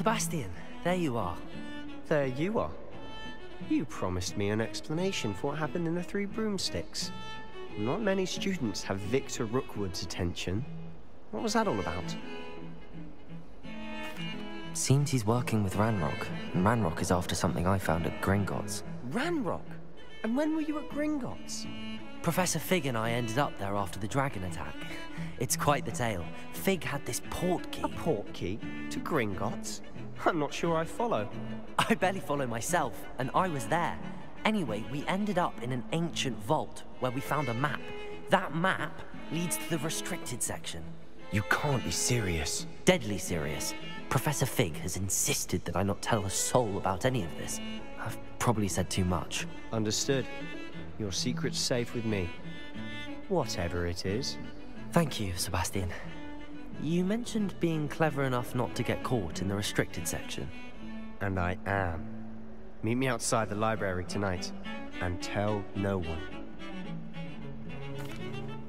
Sebastian, there you are. There you are. You promised me an explanation for what happened in the Three Broomsticks. Not many students have Victor Rookwood's attention. What was that all about? Seems he's working with Ranrock, and Ranrock is after something I found at Gringotts. Ranrock? And when were you at Gringotts? Professor Fig and I ended up there after the dragon attack. It's quite the tale. Fig had this port key. A port key? To Gringotts? I'm not sure I follow. I barely follow myself, and I was there. Anyway, we ended up in an ancient vault where we found a map. That map leads to the restricted section. You can't be serious. Deadly serious. Professor Fig has insisted that I not tell a soul about any of this. I've probably said too much. Understood. Your secret's safe with me. Whatever it is. Thank you, Sebastian. You mentioned being clever enough not to get caught in the restricted section. And I am. Meet me outside the library tonight, and tell no one.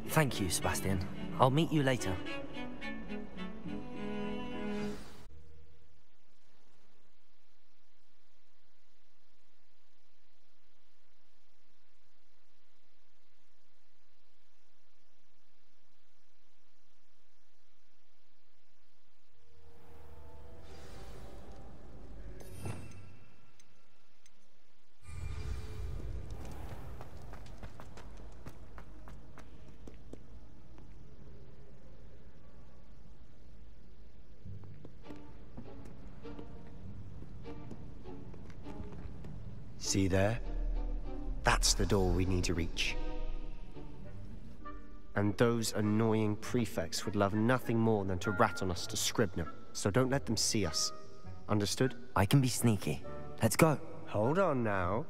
Thank you, Sebastian. I'll meet you later. See there? That's the door we need to reach. And those annoying prefects would love nothing more than to rat on us to Scribner, so don't let them see us. Understood? I can be sneaky. Let's go. Hold on now.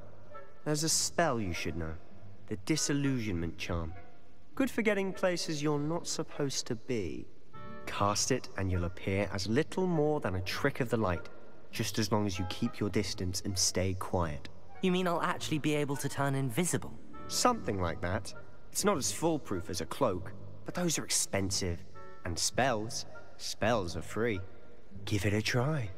There's a spell you should know. The Disillusionment Charm. Good for getting places you're not supposed to be. Cast it and you'll appear as little more than a trick of the light, just as long as you keep your distance and stay quiet. You mean I'll actually be able to turn invisible? Something like that. It's not as foolproof as a cloak, but those are expensive. And spells are free. Give it a try.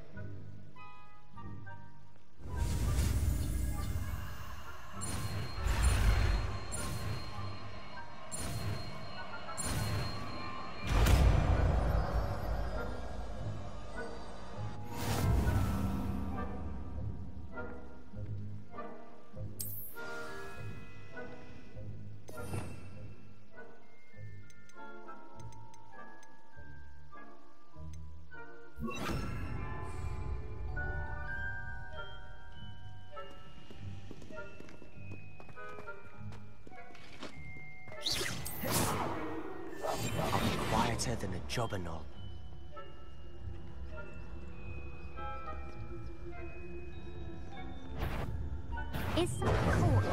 I'll be quieter than a jobberknoll. Is something caught?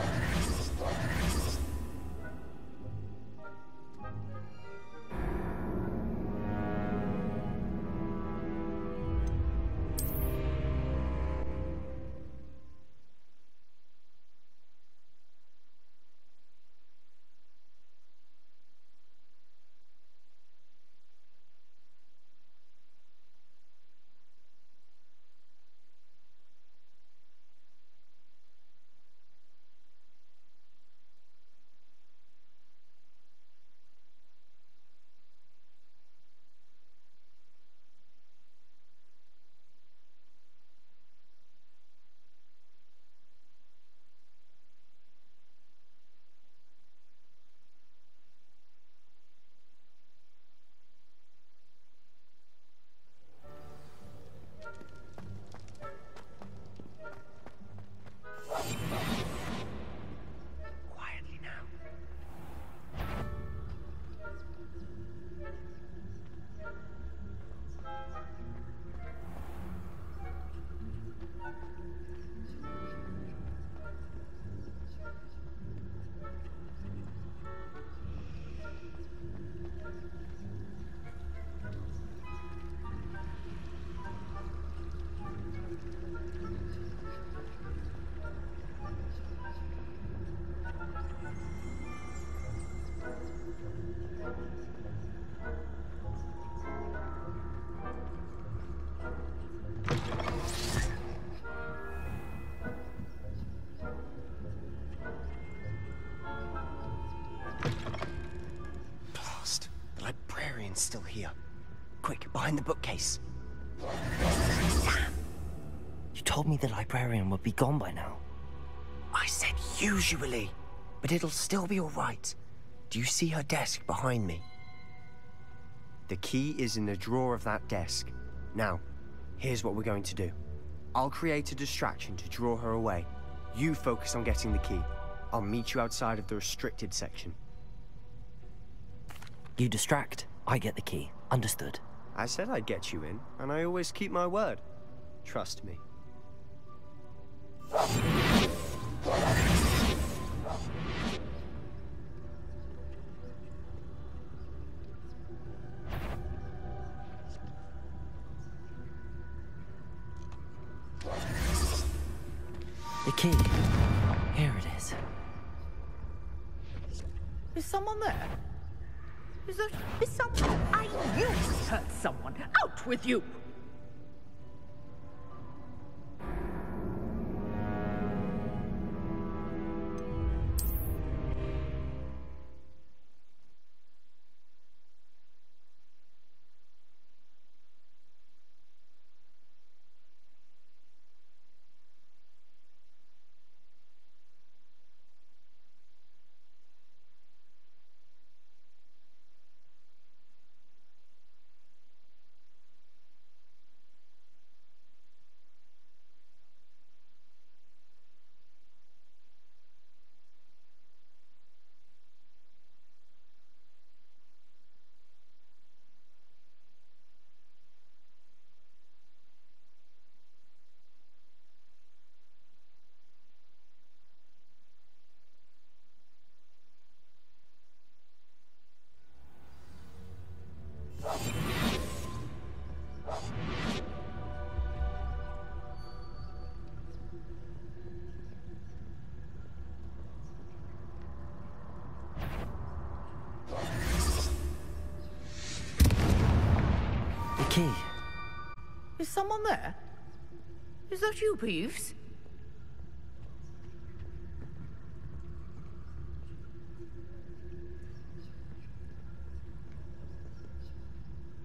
It's still here. Quick, behind the bookcase. Sam! You told me the librarian would be gone by now. I said usually, but it'll still be all right. Do you see her desk behind me? The key is in the drawer of that desk. Now, here's what we're going to do. I'll create a distraction to draw her away. You focus on getting the key. I'll meet you outside of the restricted section. You distract, I get the key. Understood. I said I'd get you in, and I always keep my word. Trust me. The key. Here it is. Is someone there? Is someone? I knew it hurt someone. Out with you! Key. Is someone there? Is that you, Peeves?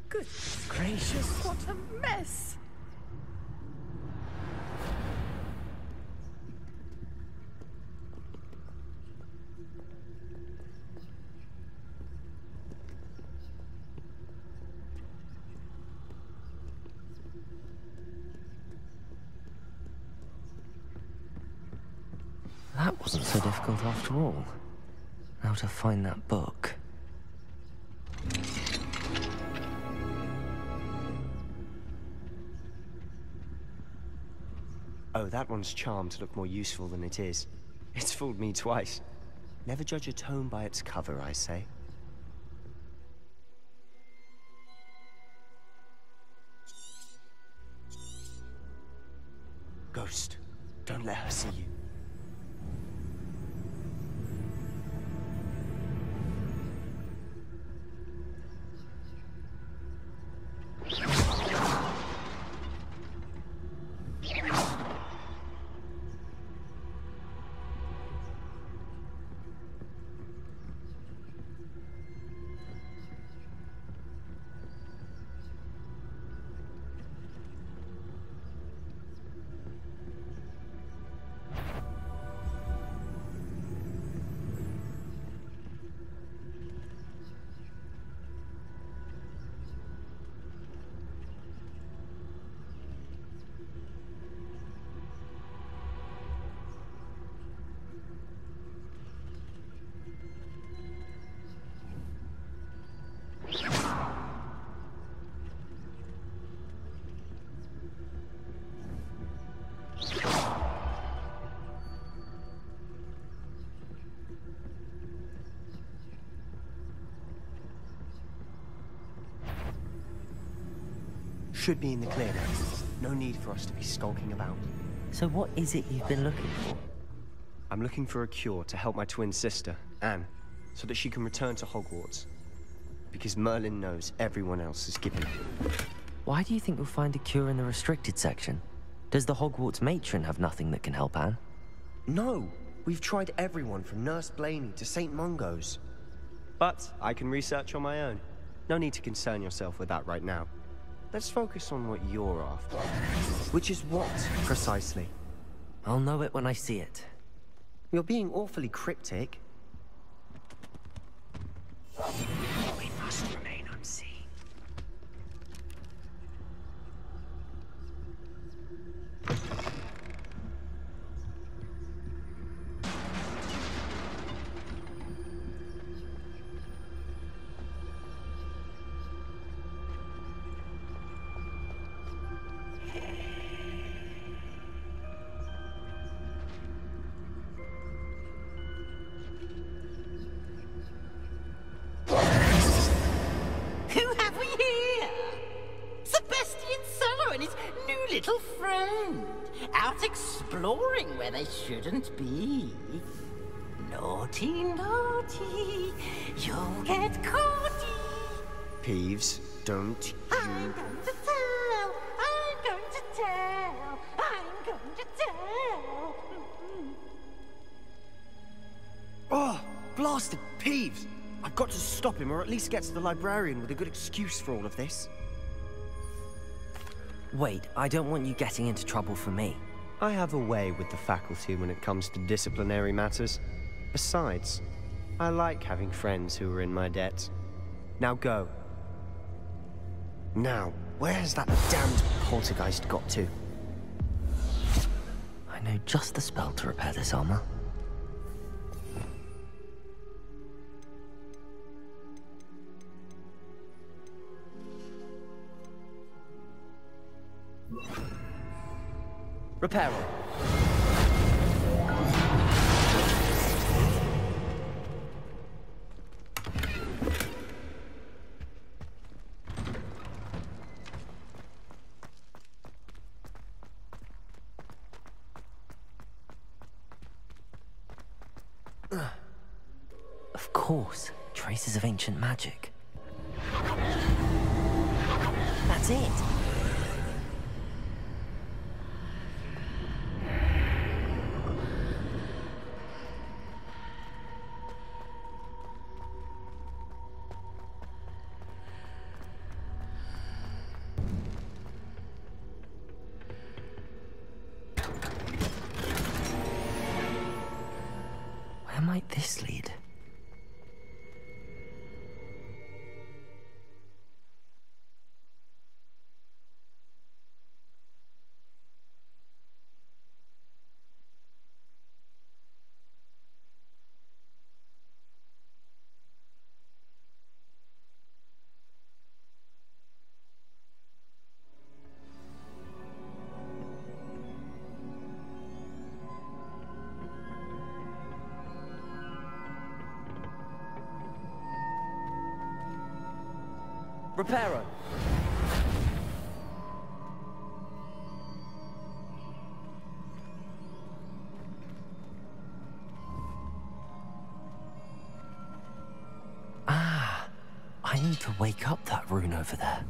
Goodness gracious, what a mess! That wasn't so difficult after all. Now to find that book. Oh, that one's charmed to look more useful than it is. It's fooled me twice. Never judge a tome by its cover, I say. Ghost, don't let her see you. Should be in the clear now. No need for us to be skulking about. So what is it you've been looking for? I'm looking for a cure to help my twin sister, Anne, so that she can return to Hogwarts. Because Merlin knows everyone else is giving up. Why do you think you'll find a cure in the restricted section? Does the Hogwarts matron have nothing that can help Anne? No! We've tried everyone from Nurse Blaney to St. Mungo's. But I can research on my own. No need to concern yourself with that right now. Let's focus on what you're after. Which is what, precisely? I'll know it when I see it. You're being awfully cryptic. We must remain unseen. Little friend, out exploring where they shouldn't be. Naughty, naughty, you'll get caughty. Peeves, don't you... I'm going to tell, I'm going to tell, I'm going to tell. Oh, blasted Peeves! I've got to stop him, or at least get to the librarian with a good excuse for all of this. Wait, I don't want you getting into trouble for me. I have a way with the faculty when it comes to disciplinary matters. Besides, I like having friends who are in my debt. Now go. Now, where has that damned poltergeist got to? I know just the spell to repair this armor. Repair it. Of course, traces of ancient magic. That's it. Where might this lead? Reparo. Ah, I need to wake up that rune over there.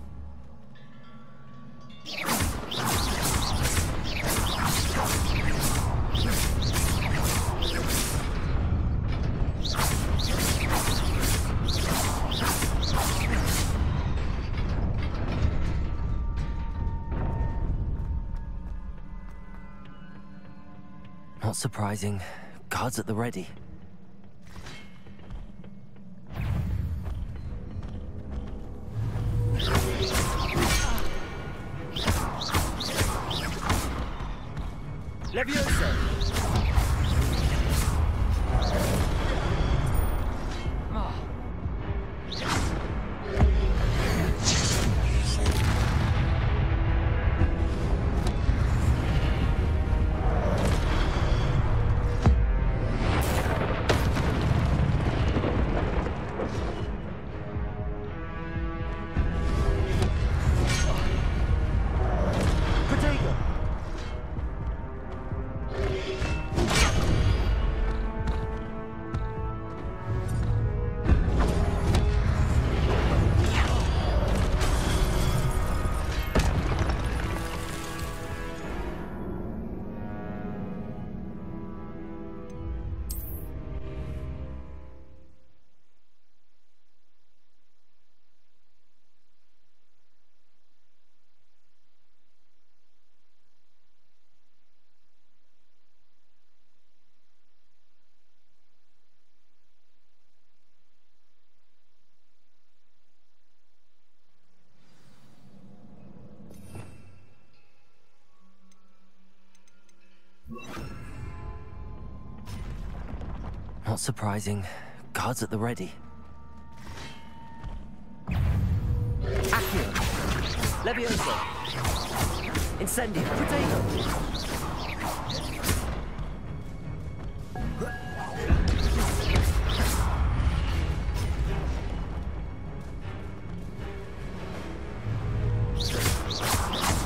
Not surprising. Guards at the ready. Leviosa! Not surprising. Guards at the ready. Accio. Levioso. Incendio. Protego.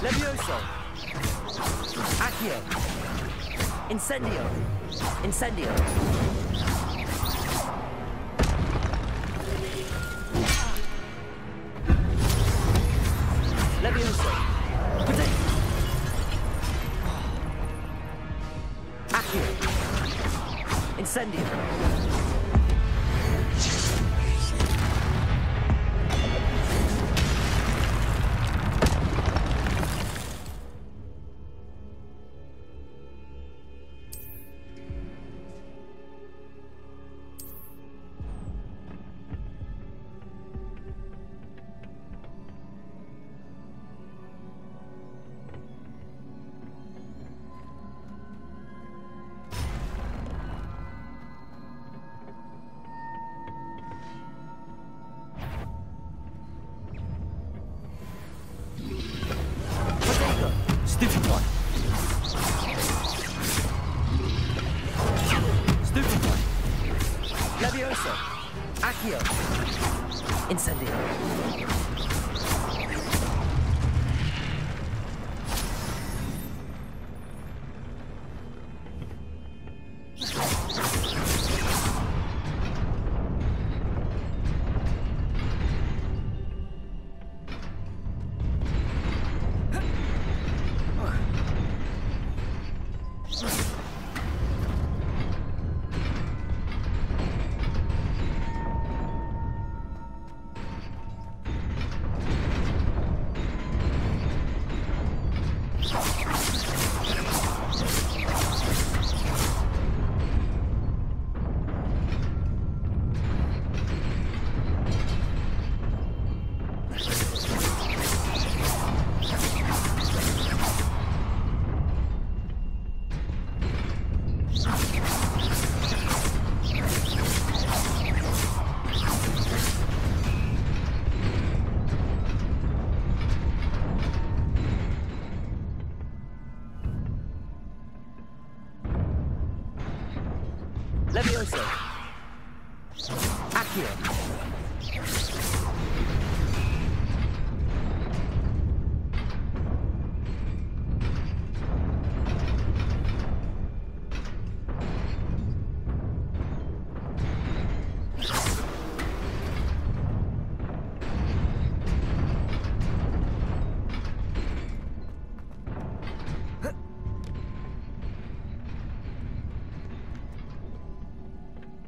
Levioso. Accio. Incendio. Incendio. Levioso. Protect. Accio. Incendio. Stupefy. Stupefy. Levioso. Accio. Incendio. Levioso. Accio.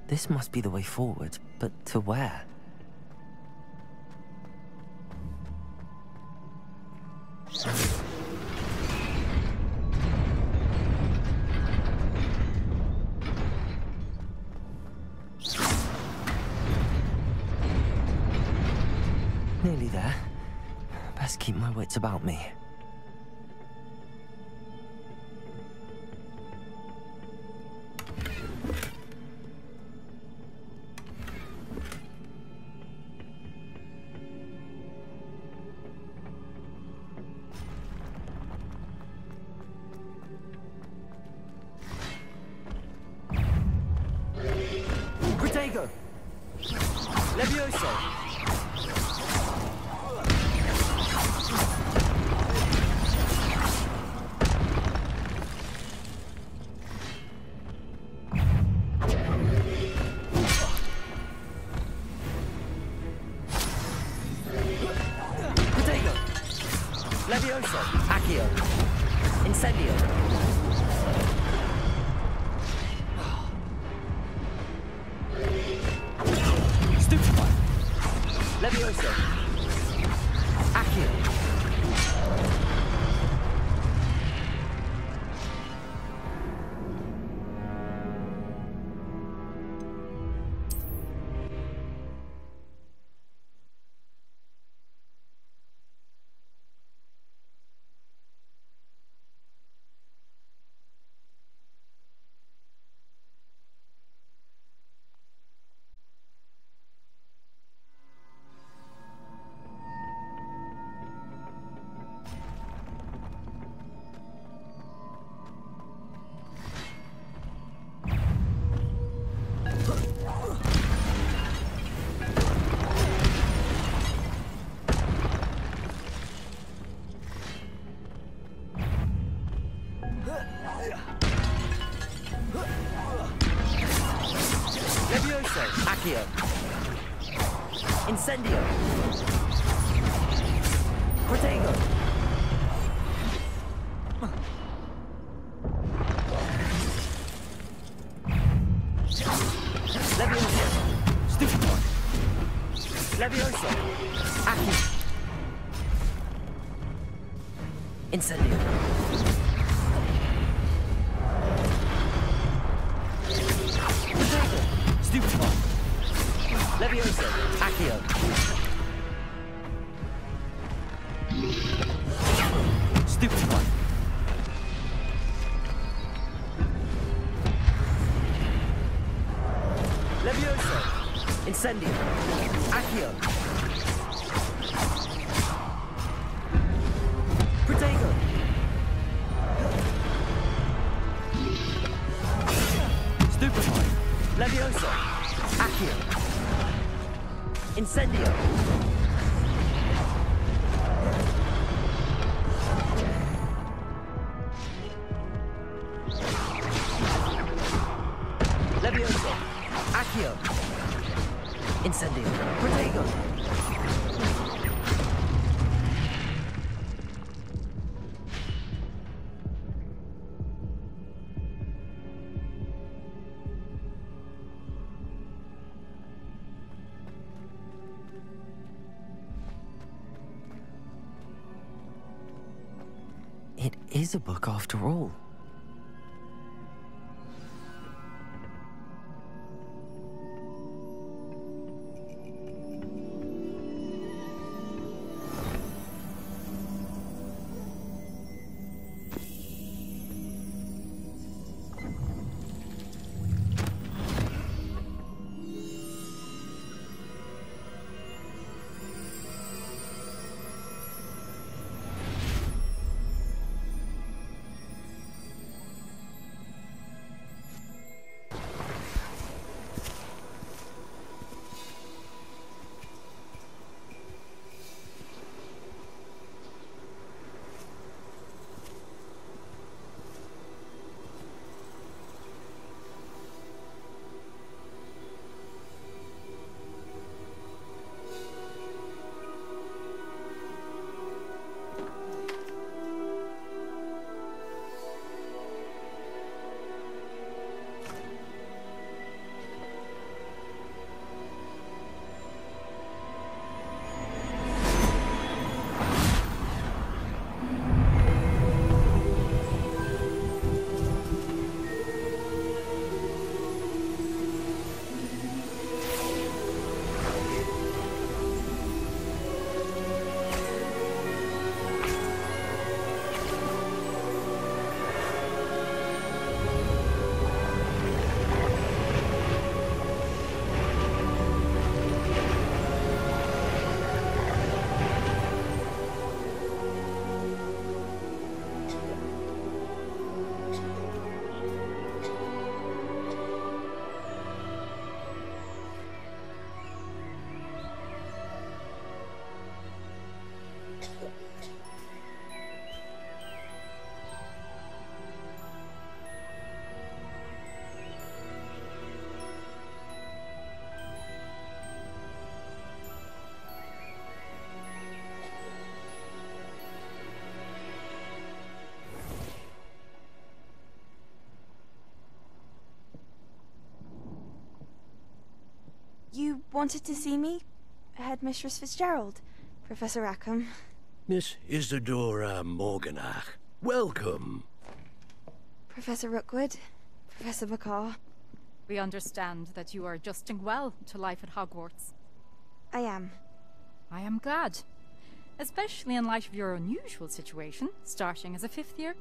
This must be the way forward, but to where? Nearly there. Best keep my wits about me. Protego! Levioso! Protego! Levioso! Accio! Incendio! Levioso. Accio. Accio. Incendio. Protego. Levioso. Stupefy. Levioso. Accio. Incendio. Protego. Stupefy. Levioso. Accio. Stupefy. Levioso. Incendio. Accio. Protego. Stupefy. Levioso. Accio. Incendio. Levioso. Accio. Incendio. Protego. It is a book after all. You wanted to see me? Headmistress Fitzgerald, Professor Rackham. Miss Isadora Morganach, welcome. Professor Rookwood, Professor McCaw. We understand that you are adjusting well to life at Hogwarts. I am. I am glad. Especially in light of your unusual situation, starting as a 5th year.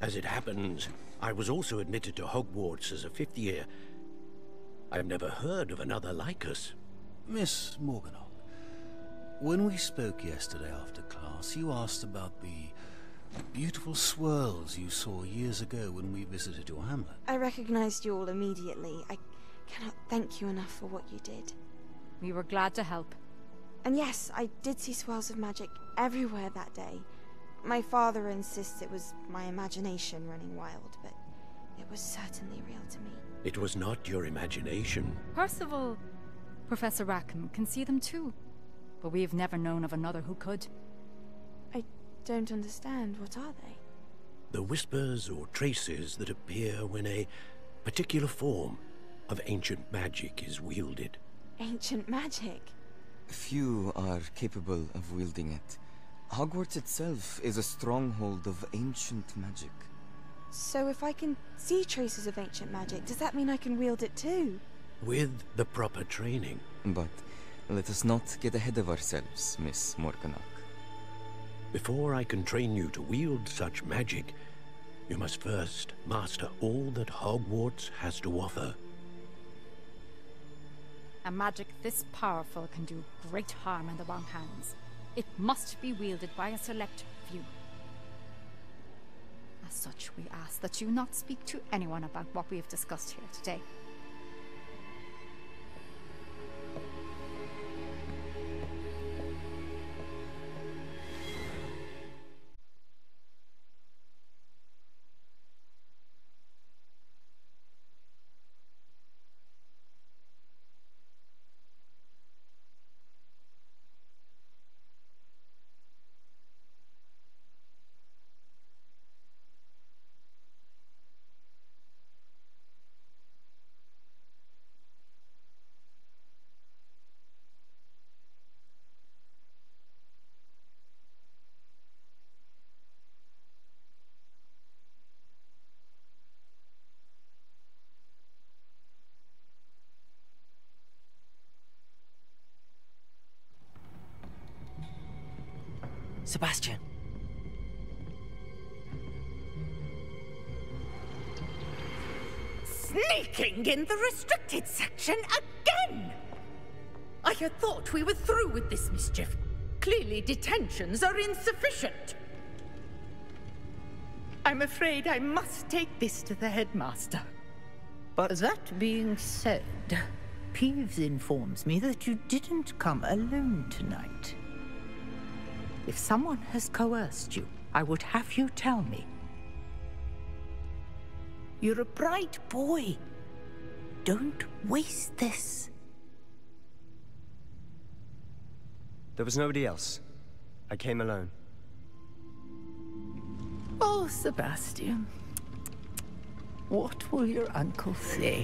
As it happens, I was also admitted to Hogwarts as a 5th year. I've never heard of another like us. Miss Morganach, when we spoke yesterday after class, you asked about the beautiful swirls you saw years ago when we visited your hamlet. I recognized you all immediately. I cannot thank you enough for what you did. We were glad to help. And yes, I did see swirls of magic everywhere that day. My father insists it was my imagination running wild, but it was certainly real to me. It was not your imagination. Percival Professor Rackham can see them too, but we have never known of another who could. I don't understand. What are they? The whispers or traces that appear when a particular form of ancient magic is wielded. Ancient magic? Few are capable of wielding it. Hogwarts itself is a stronghold of ancient magic. So if I can see traces of ancient magic, does that mean I can wield it too? With the proper training. But let us not get ahead of ourselves, Miss Morganach. Before I can train you to wield such magic, you must first master all that Hogwarts has to offer. A magic this powerful can do great harm in the wrong hands. It must be wielded by a select few. As such, we ask that you not speak to anyone about what we have discussed here today. Sebastian. Sneaking in the restricted section again! I had thought we were through with this mischief. Clearly detentions are insufficient. I'm afraid I must take this to the headmaster. But that being said, Peeves informs me that you didn't come alone tonight. If someone has coerced you, I would have you tell me. You're a bright boy. Don't waste this. there was nobody else. I came alone. Oh, Sebastian. What will your uncle say?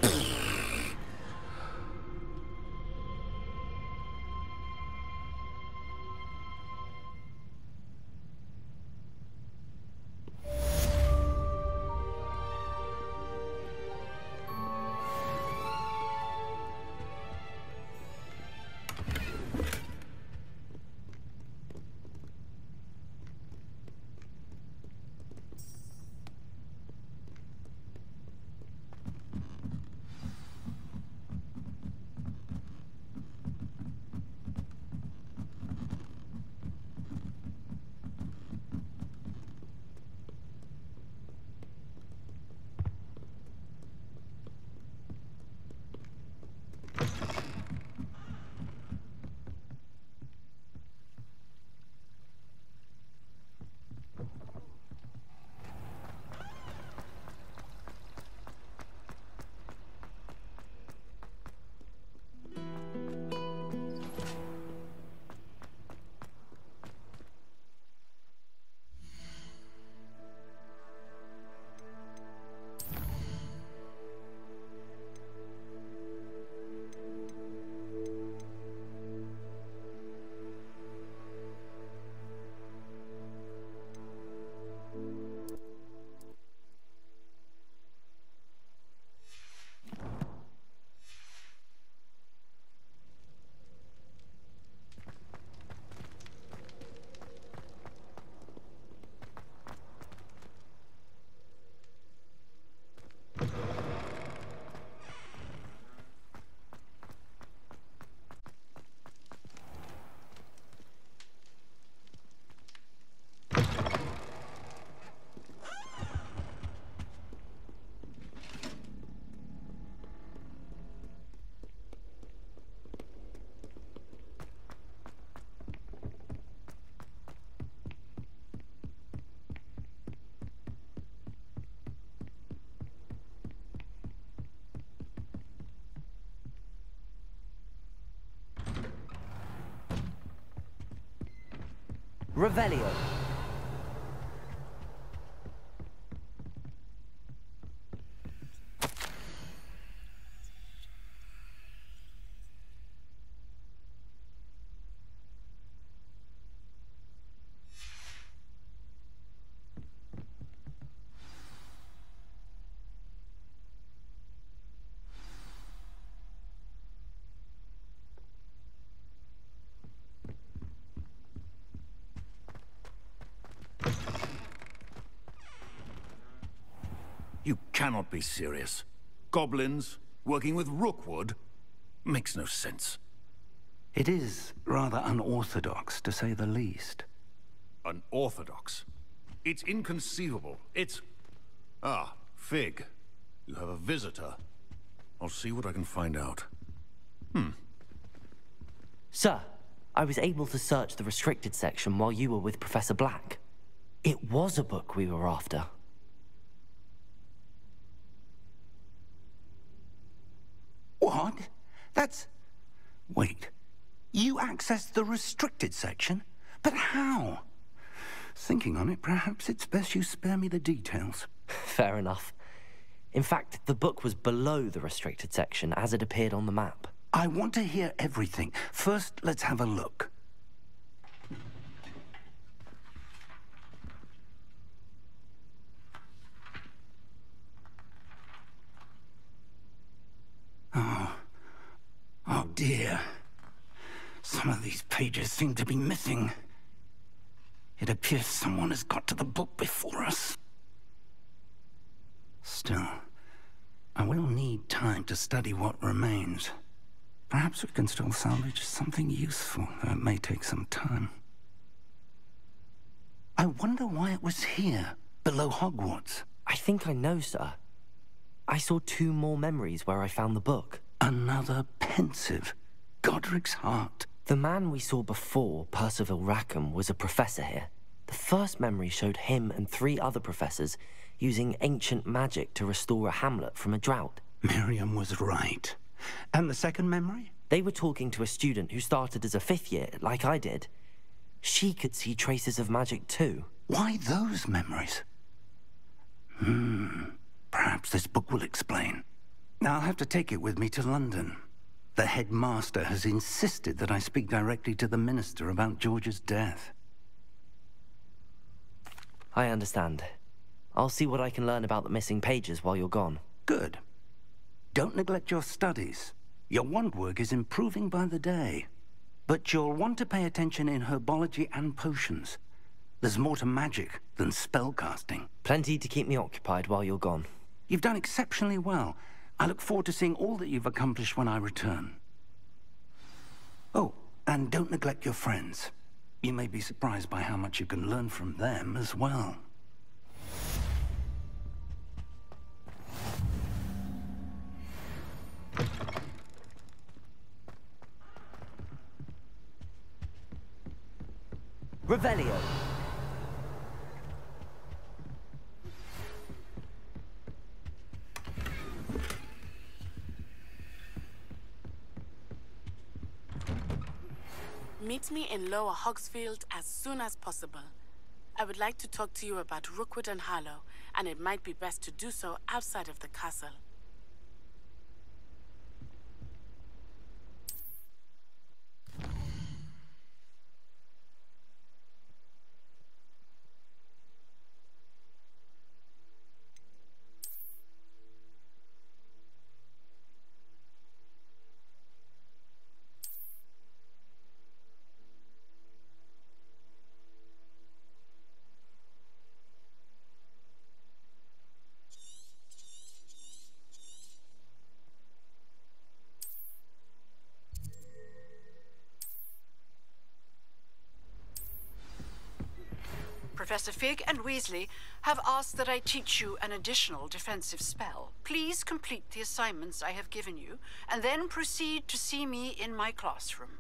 Revelio. You cannot be serious. Goblins working with Rookwood? Makes no sense. It is rather unorthodox, to say the least. Unorthodox? It's inconceivable. It's... Ah, Fig. You have a visitor. I'll see what I can find out. Sir, I was able to search the restricted section while you were with Professor Black. It was a book we were after. What? That's... Wait. You accessed the restricted section? But how? Thinking on it, perhaps it's best you spare me the details. Fair enough. In fact, the book was below the restricted section as it appeared on the map. I want to hear everything. First, let's have a look. Oh dear. Some of these pages seem to be missing. It appears someone has got to the book before us. Still, I will need time to study what remains. Perhaps we can still salvage something useful, though it may take some time. I wonder why it was here, below Hogwarts. I think I know, sir. I saw 2 more memories where I found the book. Another pensive. Godric's heart. The man we saw before, Percival Rackham, was a professor here. The first memory showed him and 3 other professors using ancient magic to restore a hamlet from a drought. Miriam was right. And the second memory? They were talking to a student who started as a 5th year, like I did. She could see traces of magic too. Why those memories? Perhaps this book will explain. I'll have to take it with me to London. The headmaster has insisted that I speak directly to the minister about George's death. I understand. I'll see what I can learn about the missing pages while you're gone. Good. Don't neglect your studies. Your wand work is improving by the day. But you'll want to pay attention in herbology and potions. There's more to magic than spellcasting. Plenty to keep me occupied while you're gone. You've done exceptionally well. I look forward to seeing all that you've accomplished when I return. Oh, and don't neglect your friends. You may be surprised by how much you can learn from them as well. Revelio. Meet me in Lower Hogsfield as soon as possible. I would like to talk to you about Rookwood and Harlow, and it might be best to do so outside of the castle. Professor Fig and Weasley have asked that I teach you an additional defensive spell. Please complete the assignments I have given you, and then proceed to see me in my classroom.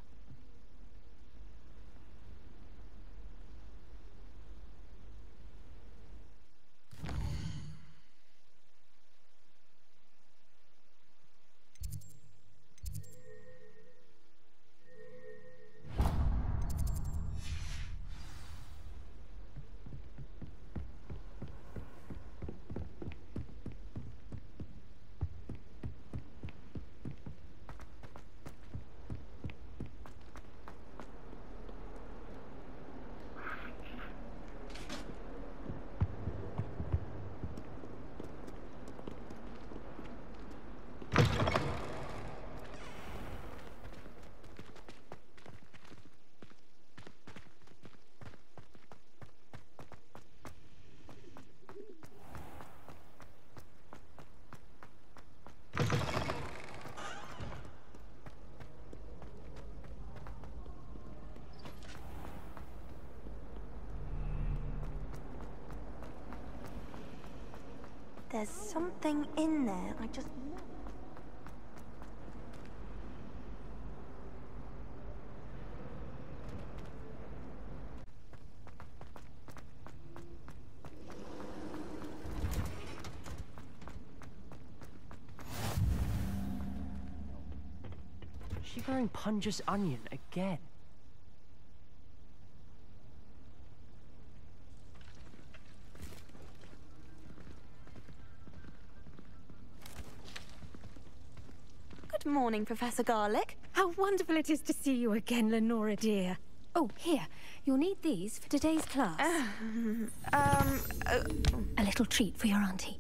There's something in there. I just... Shivering Punja's onion again. Good morning, Professor Garlic. How wonderful it is to see you again, Lenora dear. Oh, here. You'll need these for today's class. A little treat for your auntie.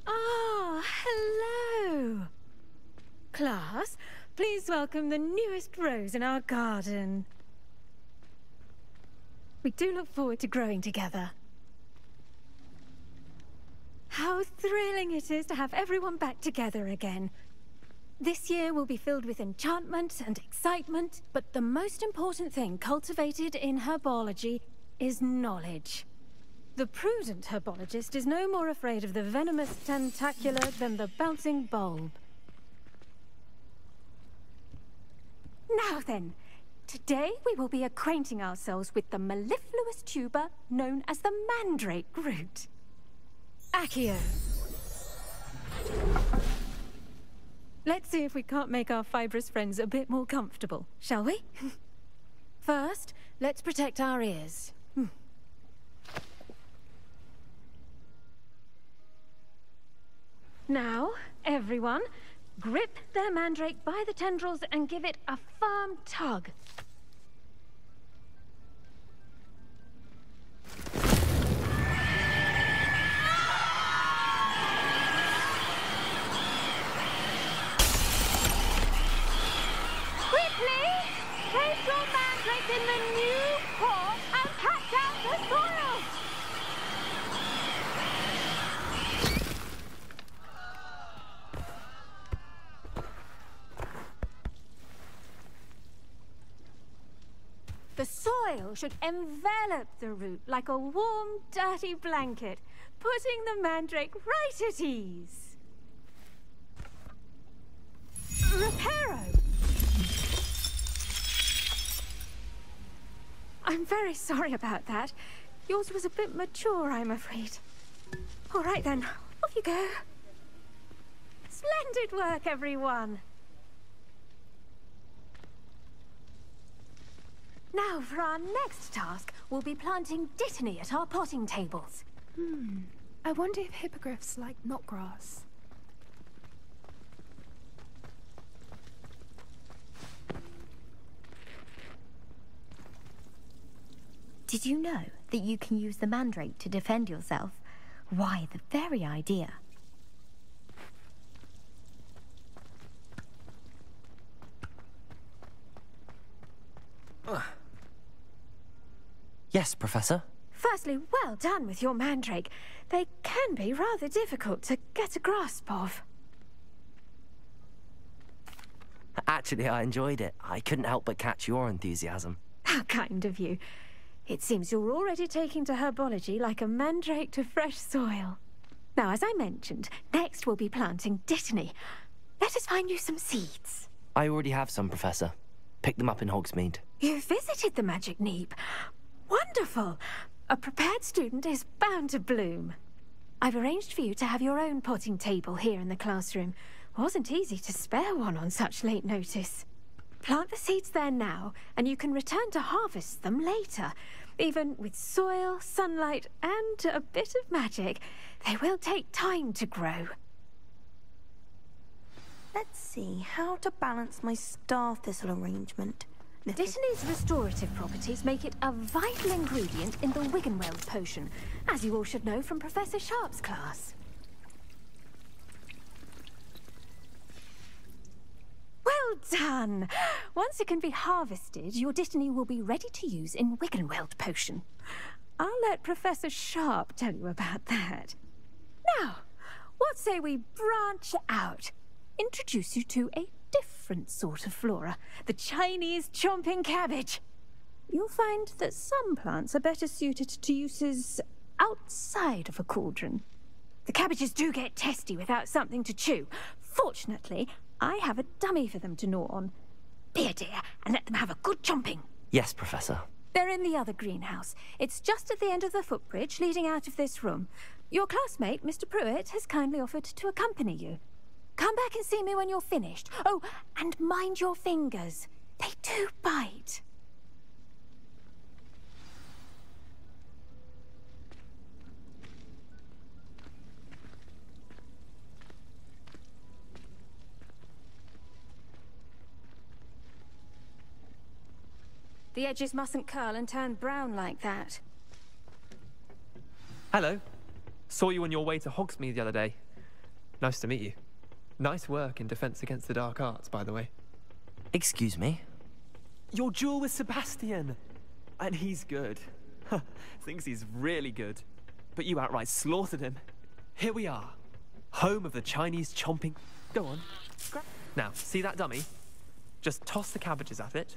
Ah, hello. Class, please welcome the newest rose in our garden. We do look forward to growing together. How thrilling it is to have everyone back together again. This year will be filled with enchantment and excitement, but the most important thing cultivated in herbology is knowledge. The prudent herbologist is no more afraid of the venomous tentacular than the bouncing bulb. Now then, today we will be acquainting ourselves with the mellifluous tuber known as the mandrake root. Accio. Let's see if we can't make our fibrous friends a bit more comfortable, shall we? First, let's protect our ears. Now, everyone, grip their mandrake by the tendrils and give it a firm tug. Quickly, place your mandrake in the new pot and cut down the soil. The soil should envelop the root like a warm, dirty blanket, putting the mandrake right at ease. Reparo! I'm very sorry about that. Yours was a bit mature, I'm afraid. All right then, off you go. Splendid work, everyone. Now, for our next task, we'll be planting dittany at our potting tables. I wonder if hippogriffs like knotgrass. Did you know that you can use the mandrake to defend yourself? Why, the very idea. Yes, Professor? Firstly, well done with your mandrake. They can be rather difficult to get a grasp of. Actually, I enjoyed it. I couldn't help but catch your enthusiasm. How kind of you. It seems you're already taking to herbology like a mandrake to fresh soil. Now, as I mentioned, next we'll be planting dittany. Let us find you some seeds. I already have some, Professor. Picked them up in Hogsmeade. You visited the Magic Neep. Wonderful! A prepared student is bound to bloom. I've arranged for you to have your own potting table here in the classroom. Wasn't easy to spare one on such late notice. Plant the seeds there now, and you can return to harvest them later. Even with soil, sunlight, and a bit of magic, they will take time to grow. Let's see how to balance my star thistle arrangement. Dittany's restorative properties make it a vital ingredient in the Wiggenweld potion, as you all should know from Professor Sharp's class. Well done! Once it can be harvested, your dittany will be ready to use in Wiggenweld potion. I'll let Professor Sharp tell you about that. Now, what say we branch out? Introduce you to a different sort of flora, the Chinese chomping cabbage. You'll find that some plants are better suited to uses outside of a cauldron. The cabbages do get testy without something to chew. Fortunately, I have a dummy for them to gnaw on. Be a dear and let them have a good chomping. Yes, Professor. They're in the other greenhouse. It's just at the end of the footbridge leading out of this room. Your classmate, Mr. Pruitt, has kindly offered to accompany you. Come back and see me when you're finished. Oh, and mind your fingers. They do bite. The edges mustn't curl and turn brown like that. Hello. Saw you on your way to Hogsmeade the other day. Nice to meet you. Nice work in Defense Against the Dark Arts, by the way. Excuse me? Your duel with Sebastian! And he's good. Thinks he's really good. But you outright slaughtered him. Here we are. Home of the Chinese chomping... Go on. Now, see that dummy? Just toss the cabbages at it,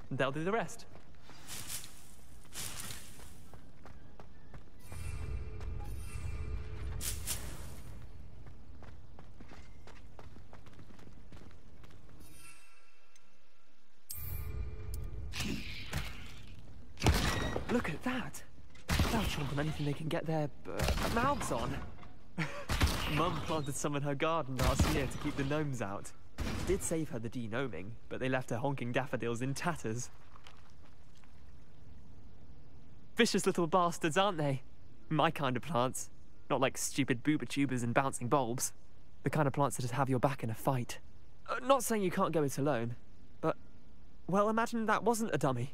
and they'll do the rest. Look at that! They'll chomp on anything they can get their mouths on. Mum planted some in her garden last year to keep the gnomes out. Did save her the de-gnoming, but they left her honking daffodils in tatters. Vicious little bastards, aren't they? My kind of plants. Not like stupid booba tubers and bouncing bulbs. The kind of plants that just have your back in a fight. Not saying you can't go it alone, but... well, imagine that wasn't a dummy.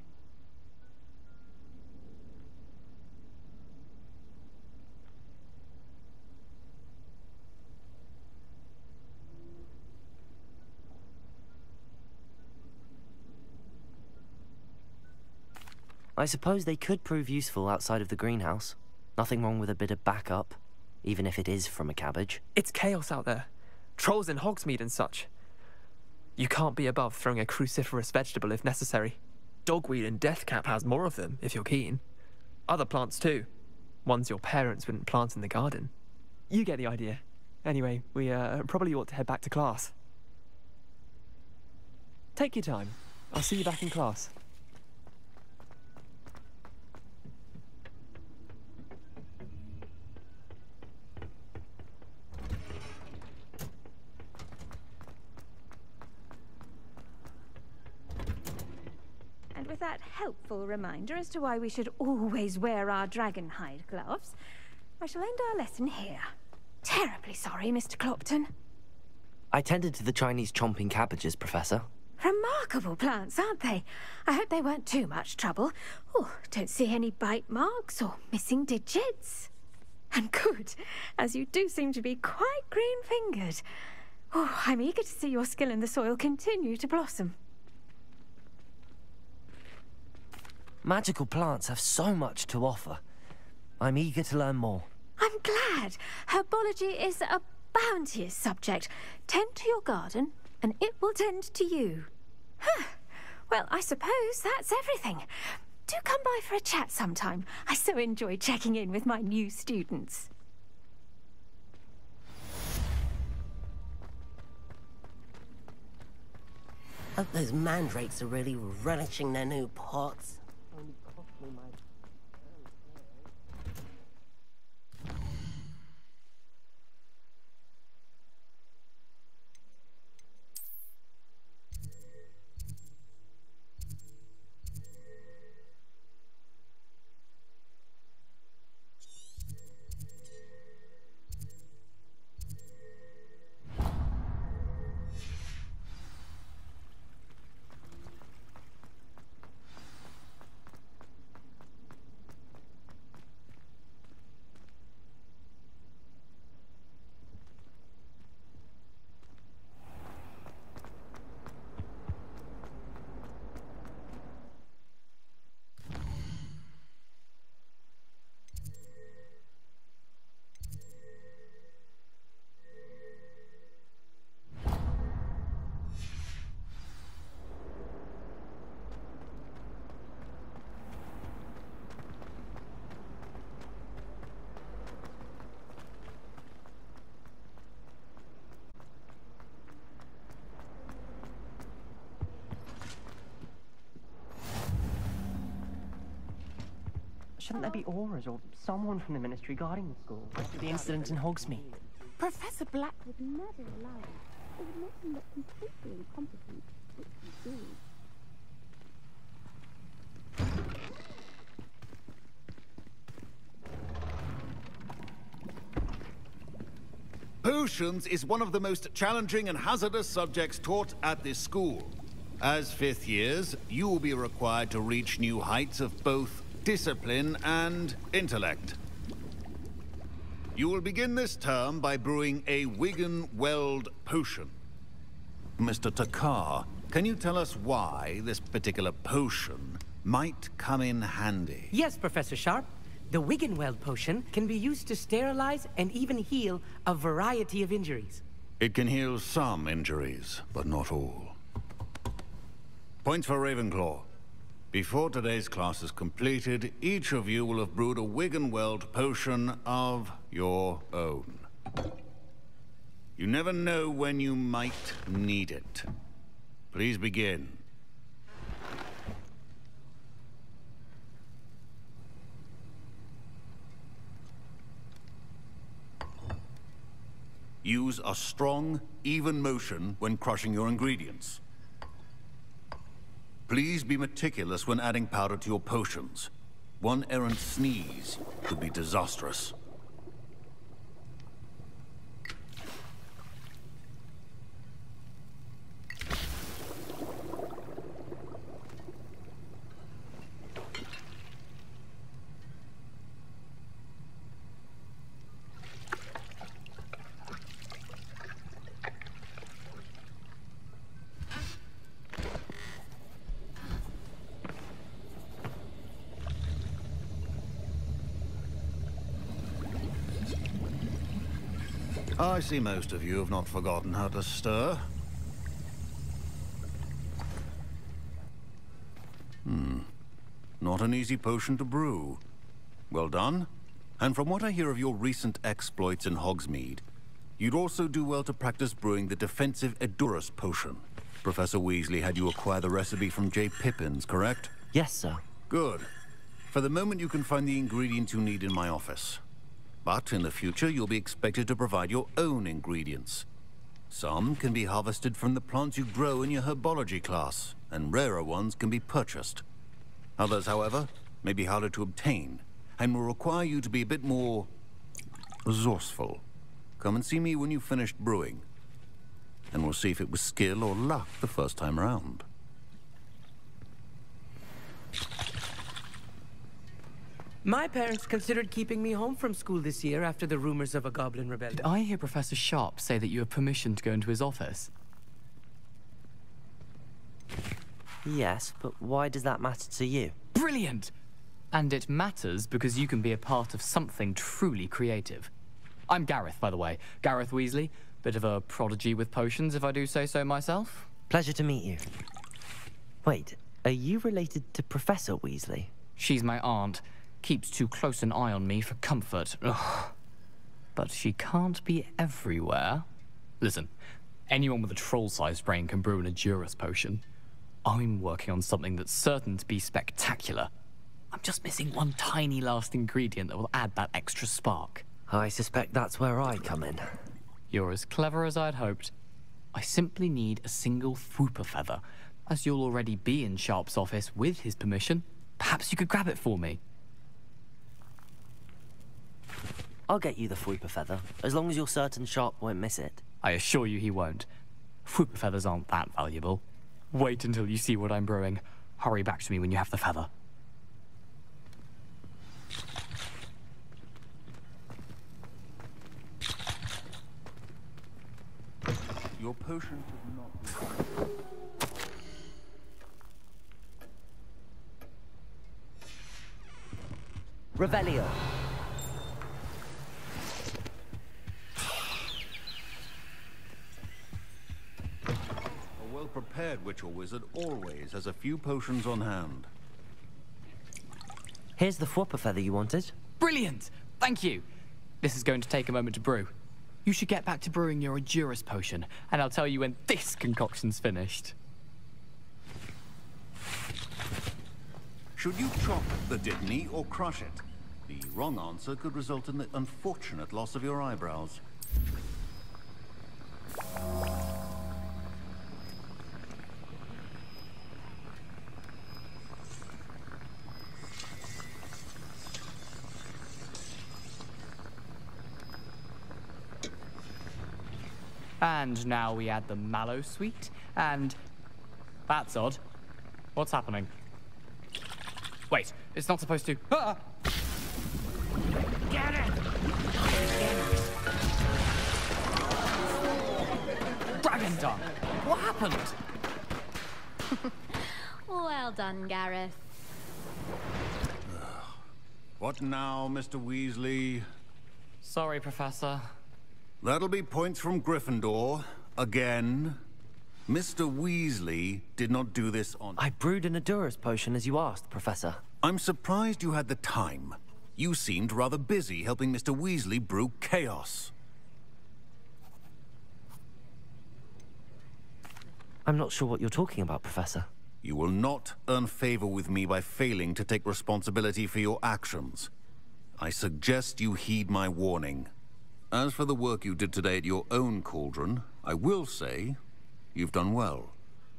I suppose they could prove useful outside of the greenhouse. Nothing wrong with a bit of backup, even if it is from a cabbage. It's chaos out there. Trolls in Hogsmeade and such. You can't be above throwing a cruciferous vegetable if necessary. Dogweed and deathcap has more of them, if you're keen. Other plants too. Ones your parents wouldn't plant in the garden. You get the idea. Anyway, we probably ought to head back to class. Take your time. I'll see you back in class. With that helpful reminder as to why we should always wear our dragon hide gloves, I shall end our lesson here. Terribly sorry, Mr. Clopton. I tended to the Chinese chomping cabbages, Professor. Remarkable plants, aren't they? I hope they weren't too much trouble. Oh, don't see any bite marks or missing digits. And good, as you do seem to be quite green-fingered. Oh, I'm eager to see your skill in the soil continue to blossom. Magical plants have so much to offer. I'm eager to learn more. I'm glad. Herbology is a bounteous subject. Tend to your garden, and it will tend to you. Huh. Well, I suppose that's everything. Do come by for a chat sometime. I so enjoy checking in with my new students. Hope those mandrakes are really relishing their new pots. Shouldn't there be auras or someone from the Ministry guarding the school after the incident in Hogsmeade? Professor Black would never allow it. It would make him look completely incompetent, which he did. Potions is one of the most challenging and hazardous subjects taught at this school. As fifth years, you will be required to reach new heights of both discipline and intellect. You will begin this term by brewing a Wigan-Weld potion. Mr. Takar, can you tell us why this particular potion might come in handy? Yes, Professor Sharp. The Wigan-Weld potion can be used to sterilize and even heal a variety of injuries. It can heal some injuries, but not all. Points for Ravenclaw. Before today's class is completed, each of you will have brewed a Wigan-Weld potion of your own. You never know when you might need it. Please begin. Use a strong, even motion when crushing your ingredients. Please be meticulous when adding powder to your potions. One errant sneeze could be disastrous. I see most of you have not forgotten how to stir. Not an easy potion to brew. Well done. And from what I hear of your recent exploits in Hogsmeade, you'd also do well to practice brewing the defensive Edurus potion. Professor Weasley had you acquire the recipe from J. Pippin's, correct? Yes, sir. Good. For the moment, you can find the ingredients you need in my office. But in the future, you'll be expected to provide your own ingredients. Some can be harvested from the plants you grow in your herbology class, and rarer ones can be purchased. Others, however, may be harder to obtain, and will require you to be a bit more resourceful. Come and see me when you've finished brewing, and we'll see if it was skill or luck the first time around. My parents considered keeping me home from school this year after the rumors of a goblin rebellion. Did I hear Professor Sharp say that you have permission to go into his office? Yes, but why does that matter to you? Brilliant! And it matters because you can be a part of something truly creative. I'm Gareth, by the way. Gareth Weasley. Bit of a prodigy with potions, if I do say so myself. Pleasure to meet you. Wait, are you related to Professor Weasley? She's my aunt. Keeps too close an eye on me for comfort. Ugh. But she can't be everywhere. Listen, anyone with a troll-sized brain can brew an Edurus potion. I'm working on something that's certain to be spectacular. I'm just missing one tiny last ingredient that will add that extra spark. I suspect that's where I come in. You're as clever as I'd hoped. I simply need a single Fwooper feather. As you'll already be in Sharp's office with his permission, perhaps you could grab it for me. I'll get you the Fwooper feather, as long as you're certain Sharp won't miss it. I assure you he won't. Fwooper feathers aren't that valuable. Wait until you see what I'm brewing. Hurry back to me when you have the feather. Your potion could not be... Revelio. A well-prepared witch or wizard always has a few potions on hand. Here's the Fwooper feather you wanted. Brilliant! Thank you! This is going to take a moment to brew. You should get back to brewing your Edurus potion, and I'll tell you when this concoction's finished. Should you chop the Dittany or crush it? The wrong answer could result in the unfortunate loss of your eyebrows. And now we add the mallow sweet, and... That's odd. What's happening? Wait, it's not supposed to... Ah! Get it! Dragon dung! What happened? Well done, Gareth. What now, Mr. Weasley? Sorry, Professor. That'll be points from Gryffindor. Again. Mr. Weasley did not do this on... I brewed an Adurus potion as you asked, Professor. I'm surprised you had the time. You seemed rather busy helping Mr. Weasley brew chaos. I'm not sure what you're talking about, Professor. You will not earn favor with me by failing to take responsibility for your actions. I suggest you heed my warning. As for the work you did today at your own cauldron, I will say you've done well.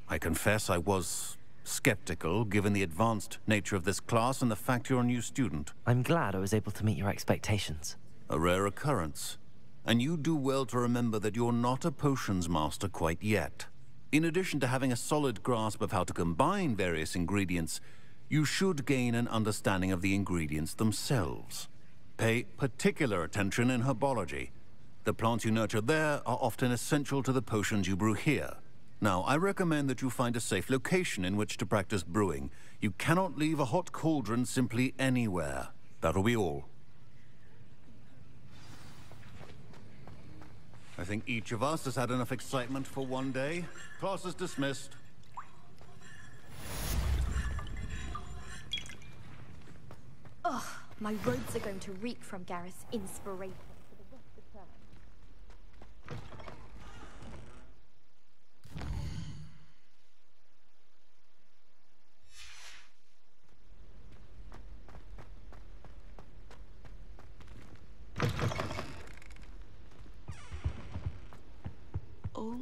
I confess I was skeptical, given the advanced nature of this class and the fact you're a new student. I'm glad I was able to meet your expectations. A rare occurrence. And you do well to remember that you're not a potions master quite yet. In addition to having a solid grasp of how to combine various ingredients, you should gain an understanding of the ingredients themselves. Pay particular attention in herbology. The plants you nurture there are often essential to the potions you brew here. Now, I recommend that you find a safe location in which to practice brewing. You cannot leave a hot cauldron simply anywhere. That'll be all. I think each of us has had enough excitement for one day. Class is dismissed. Ugh, my robes are going to reek from Gareth's inspiration for the rest of the term. Oh.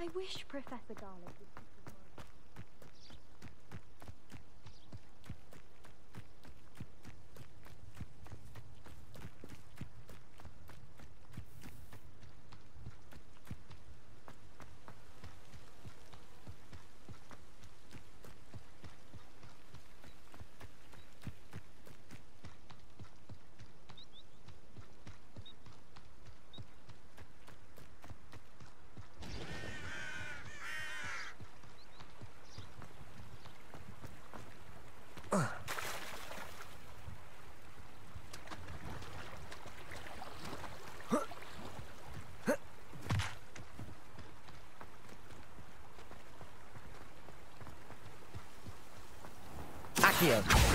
I wish Professor Garland would keep in mind. here.